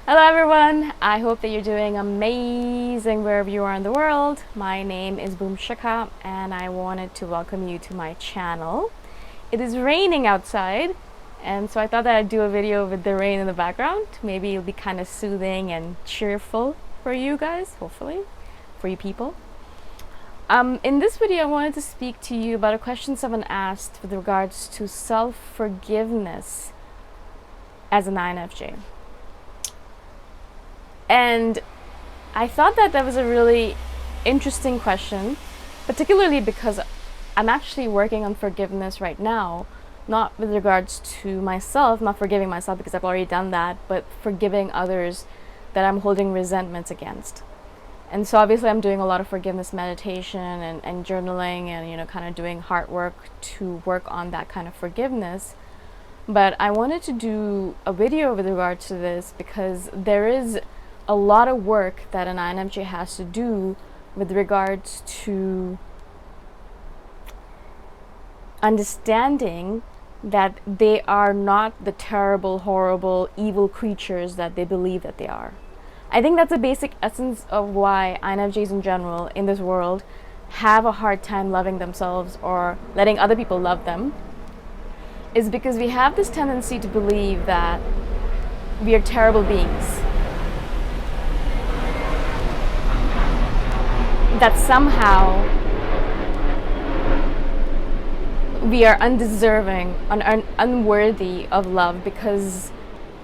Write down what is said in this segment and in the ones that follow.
Hello everyone, I hope that you're doing amazing wherever you are in the world. My name is Shikha and I wanted to welcome you to my channel. It is raining outside and so I thought that I'd do a video with the rain in the background. Maybe it'll be kind of soothing and cheerful for you guys, hopefully, for you people. In this video I wanted to speak to you about a question someone asked with regards to self-forgiveness as an INFJ. And I thought that was a really interesting question, particularly because I'm actually working on forgiveness right now, not with regards to myself, not forgiving myself because I've already done that, but forgiving others that I'm holding resentments against. And so obviously I'm doing a lot of forgiveness meditation and journaling and, kind of doing heart work to work on that kind of forgiveness. But I wanted to do a video with regard to this because there is a lot of work that an INFJ has to do with regards to understanding that they are not the terrible, horrible, evil creatures that they believe that they are. I think that's a basic essence of why INFJs in general in this world have a hard time loving themselves or letting other people love them, is because we have this tendency to believe that we are terrible beings, that somehow we are undeserving and unworthy of love because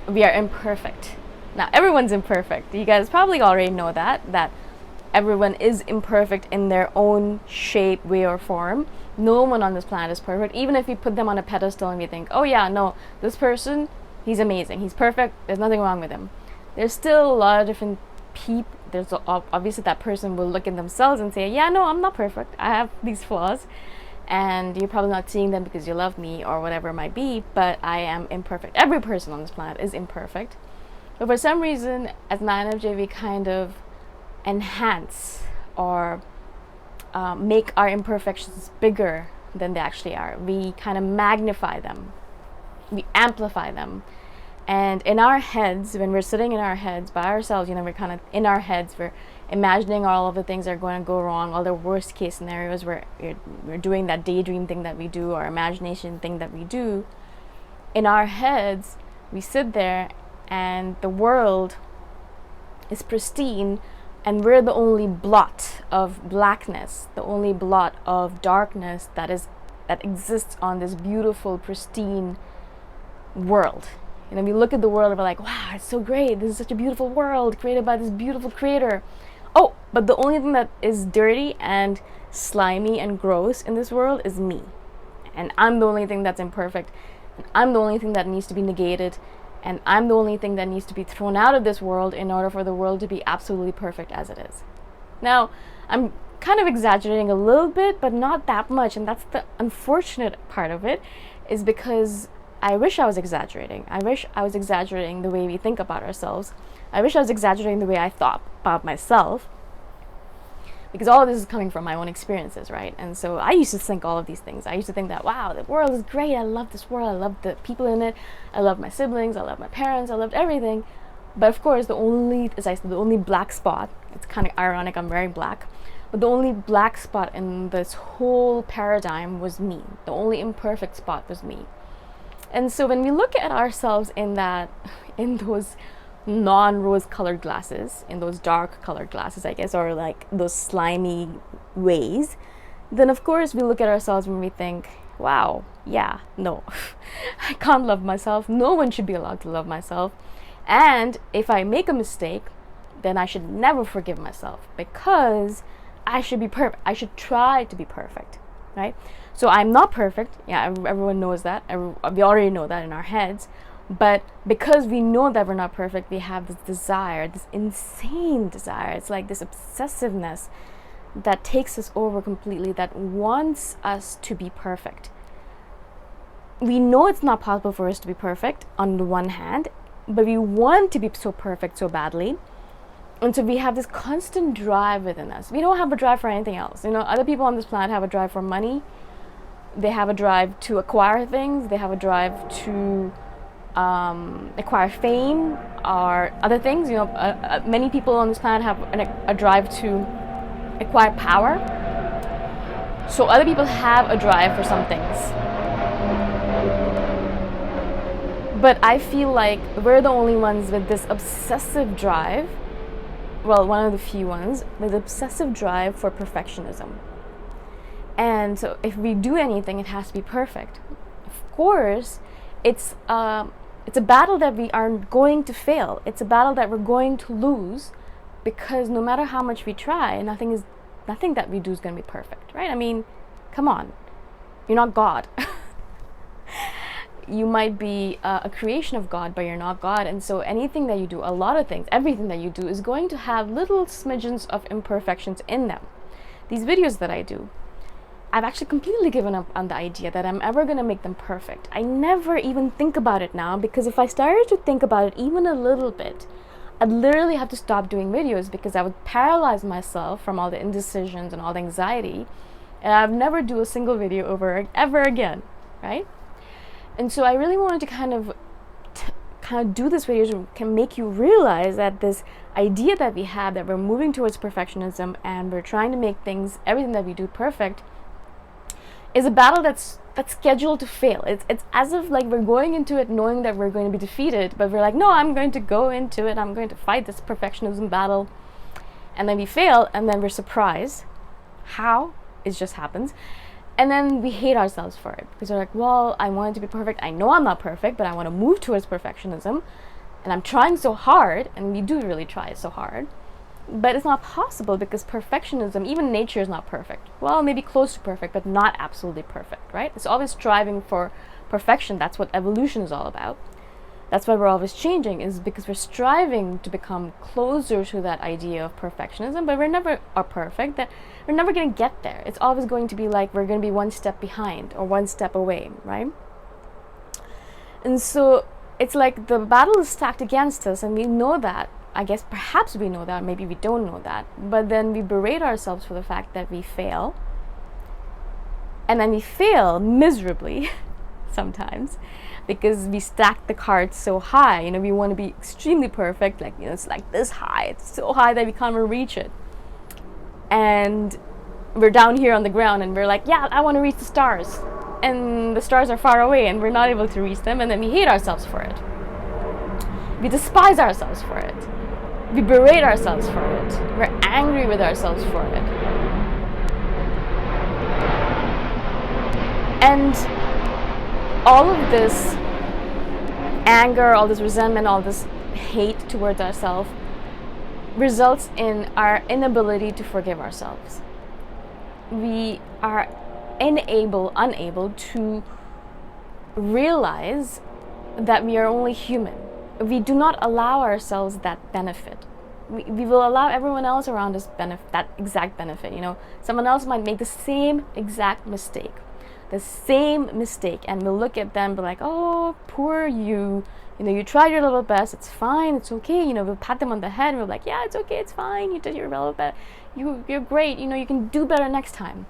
we are imperfect. Now, everyone's imperfect. You guys probably already know that everyone is imperfect in their own shape, way, or form. No one on this planet is perfect. Even if we put them on a pedestal and we think, oh yeah, no, this person, he's amazing, he's perfect, there's nothing wrong with him. There's still a lot of different people. There's obviously that person will look at themselves and say, yeah, no, I'm not perfect, I have these flaws, and you're probably not seeing them because you love me or whatever it might be, but I am imperfect. Every person on this planet is imperfect. But for some reason, as an INFJ, we kind of enhance or make our imperfections bigger than they actually are. We kind of magnify them, we amplify them. And in our heads, when we're sitting in our heads by ourselves, we're kind of in our heads, we're imagining all of the things that are going to go wrong, all the worst case scenarios, we're doing that daydream thing that we do, or imagination thing that we do. In our heads, we sit there and the world is pristine and we're the only blot of blackness, the only blot of darkness that exists on this beautiful, pristine world. We look at the world and we're like, wow, it's so great. This is such a beautiful world created by this beautiful creator. Oh, but the only thing that is dirty and slimy and gross in this world is me. And I'm the only thing that's imperfect. And I'm the only thing that needs to be negated. And I'm the only thing that needs to be thrown out of this world in order for the world to be absolutely perfect as it is. Now, I'm kind of exaggerating a little bit, but not that much. And that's the unfortunate part of it, is because I wish I was exaggerating. I wish I was exaggerating the way we think about ourselves. I wish I was exaggerating the way I thought about myself, because all of this is coming from my own experiences, right? And so I used to think all of these things. I used to think that, wow, the world is great. I love this world. I love the people in it. I love my siblings. I love my parents. I loved everything. But of course, the only black spot, it's kind of ironic, I'm wearing black, but the only black spot in this whole paradigm was me. The only imperfect spot was me. And so when we look at ourselves in those non-rose colored glasses, in those dark colored glasses, I guess, or like those slimy ways, then of course we look at ourselves and we think, wow, yeah, no, I can't love myself. No one should be allowed to love myself. And if I make a mistake, then I should never forgive myself because I should be perfect. I should try to be perfect, right? So I'm not perfect. Yeah, everyone knows that. We already know that in our heads. But because we know that we're not perfect, we have this desire, this insane desire. It's like this obsessiveness that takes us over completely, that wants us to be perfect. We know it's not possible for us to be perfect on the one hand, but we want to be so perfect so badly. And so we have this constant drive within us. We don't have a drive for anything else. Other people on this planet have a drive for money. They have a drive to acquire things. They have a drive to acquire fame, or other things. Many people on this planet have a drive to acquire power. So other people have a drive for some things. But I feel like we're the only ones with this obsessive drive, well, one of the few ones, with obsessive drive for perfectionism. And so if we do anything, it has to be perfect. Of course, it's a battle that we are going to fail. It's a battle that we're going to lose, because no matter how much we try, nothing that we do is going to be perfect, right? I mean, come on. You're not God. You might be a creation of God, but you're not God. And so anything that you do, a lot of things, everything that you do is going to have little smidgens of imperfections in them. These videos that I do, I've actually completely given up on the idea that I'm ever going to make them perfect. I never even think about it now, because if I started to think about it even a little bit, I'd literally have to stop doing videos, because I would paralyze myself from all the indecisions and all the anxiety, and I'd never do a single video ever again, right? And so I really wanted to kind of do this video to can make you realize that this idea that we have, that we're moving towards perfectionism and we're trying to make everything that we do perfect, is a battle that's scheduled to fail. It's as if like we're going into it knowing that we're going to be defeated, but we're like, no, I'm going to go into it, I'm going to fight this perfectionism battle, and then we fail, and then we're surprised how it just happens. And then we hate ourselves for it, because we're like, well, I want it to be perfect. I know I'm not perfect, but I want to move towards perfectionism. And I'm trying so hard, and we do really try so hard. But it's not possible, because perfectionism, even nature is not perfect. Well, maybe close to perfect, but not absolutely perfect, right? It's always striving for perfection. That's what evolution is all about. That's why we're always changing, is because we're striving to become closer to that idea of perfectionism, but we're never perfect. That we're never going to get there. It's always going to be like we're going to be one step behind or one step away, right? And so it's like the battle is stacked against us, and we know that. I guess perhaps we know that, maybe we don't know that, but then we berate ourselves for the fact that we fail, and then we fail miserably sometimes, because we stack the cards so high. We want to be extremely perfect, like, it's like this high, it's so high that we can't even reach it, and we're down here on the ground, and we're like, yeah, I want to reach the stars, and the stars are far away, and we're not able to reach them, and then we hate ourselves for it, we despise ourselves for it, we berate ourselves for it, we're angry with ourselves for it. And all of this anger, all this resentment, all this hate towards ourselves results in our inability to forgive ourselves. We are unable to realize that we are only human. We do not allow ourselves that benefit. We will allow everyone else around us that exact benefit. Someone else might make the same exact mistake, and we'll look at them and be like, oh, poor you. You tried your level best, it's fine, it's okay. We'll pat them on the head and we're like, yeah, it's okay, it's fine, you did your level best, you're great, you can do better next time.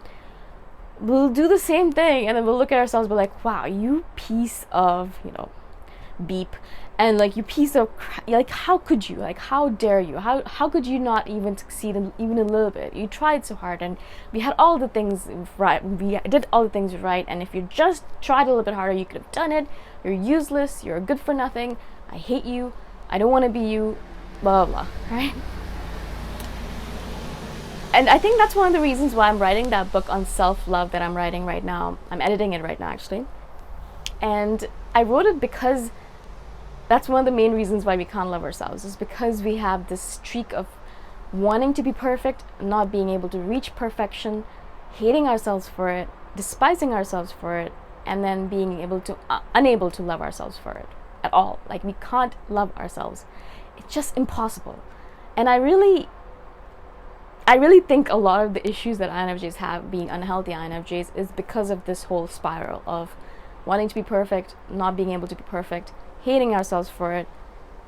We'll do the same thing, and then we'll look at ourselves and be like, wow, you piece of, beep, and like, you piece of like, how could you, like, how dare you, how could you not even succeed even a little bit? You tried so hard, and we had all the things right, we did all the things right, and if you just tried a little bit harder, you could have done it. You're useless, you're good for nothing, I hate you, I don't want to be you, blah blah blah, right? And I think that's one of the reasons why I'm writing that book on self-love that I'm writing right now. I'm editing it right now, actually. And I wrote it because that's one of the main reasons why we can't love ourselves, is because we have this streak of wanting to be perfect, not being able to reach perfection, hating ourselves for it, despising ourselves for it, and then being unable to love ourselves for it at all. Like, we can't love ourselves. It's just impossible. And I really think a lot of the issues that INFJs have, being unhealthy INFJs, is because of this whole spiral of wanting to be perfect, not being able to be perfect, hating ourselves for it,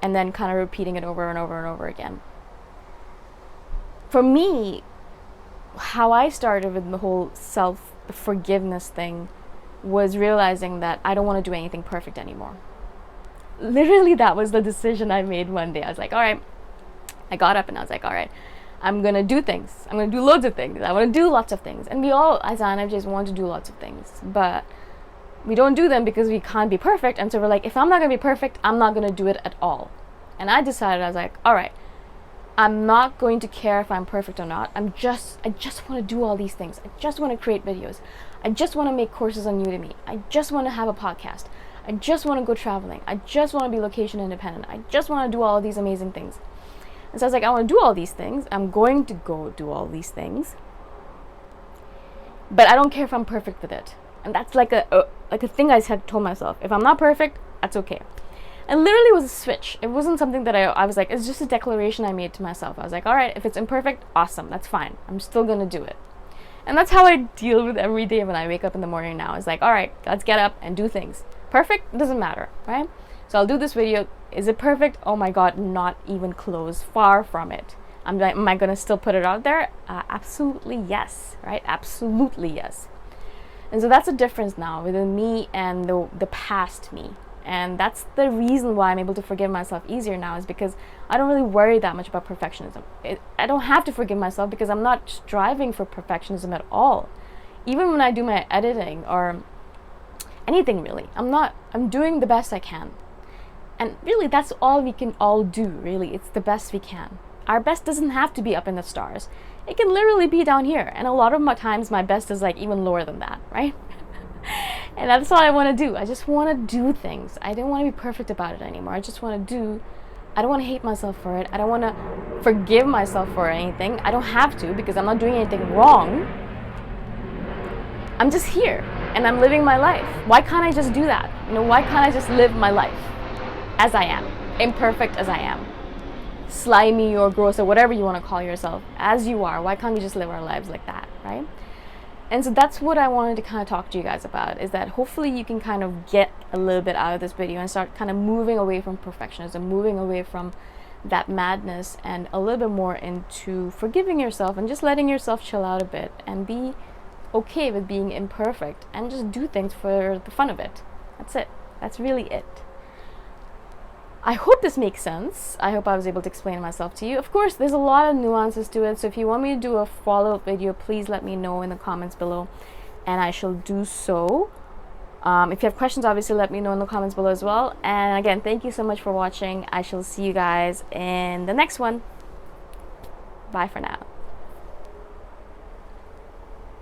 and then kind of repeating it over and over and over again. For me, how I started with the whole self-forgiveness thing was realizing that I don't want to do anything perfect anymore. literally that was the decision I made one day. I was like, all right, I got up and I was like, all right, I'm gonna do things. I'm gonna do loads of things. I want to do lots of things. And we all, as INFJs, want to do lots of things, but we don't do them because we can't be perfect. And so we're like, if I'm not gonna be perfect, I'm not gonna do it at all. And I decided, I was like, all right, I'm not going to care if I'm perfect or not. I just want to do all these things. I just want to create videos. I just want to make courses on Udemy. I just want to have a podcast. I just want to go traveling. I just want to be location independent. I just want to do all of these amazing things. And so I was like, I want to do all these things. I'm going to go do all these things. But I don't care if I'm perfect with it. And that's like a thing I had told myself. If I'm not perfect, that's okay. And literally it was a switch. It wasn't something that I was like, it's just a declaration I made to myself. I was like, all right, if it's imperfect, awesome, that's fine. I'm still going to do it. And that's how I deal with every day when I wake up in the morning now. It's like, all right, let's get up and do things. Perfect doesn't matter, right? So I'll do this video. Is it perfect? Oh my God, not even close. Far from it. I'm like, am I going to still put it out there? Absolutely yes, right? Absolutely yes. And so that's a difference now within me and the past me. And that's the reason why I'm able to forgive myself easier now, is because I don't really worry that much about perfectionism. I don't have to forgive myself because I'm not striving for perfectionism at all. Even when I do my editing or anything really, I'm doing the best I can. And really, that's all we can all do, really. It's the best we can. Our best doesn't have to be up in the stars. It can literally be down here. And a lot of times my best is like even lower than that, right? And that's all I want to do. I just want to do things. I don't want to be perfect about it anymore. I just want to do. I don't want to hate myself for it. I don't want to forgive myself for anything. I don't have to, because I'm not doing anything wrong. I'm just here and I'm living my life. Why can't I just do that? Why can't I just live my life as I am, imperfect as I am, slimy or gross or whatever you want to call yourself, as you are? Why can't we just live our lives like that, right? And so that's what I wanted to kind of talk to you guys about, is that hopefully you can kind of get a little bit out of this video and start kind of moving away from perfectionism, moving away from that madness, and a little bit more into forgiving yourself and just letting yourself chill out a bit and be okay with being imperfect and just do things for the fun of it. That's it. That's really it. I hope this makes sense. I hope I was able to explain myself to you. Of course, there's a lot of nuances to it, so if you want me to do a follow-up video, please let me know in the comments below, and I shall do so. If you have questions, obviously let me know in the comments below as well. And again, thank you so much for watching. I shall see you guys in the next one. Bye for now.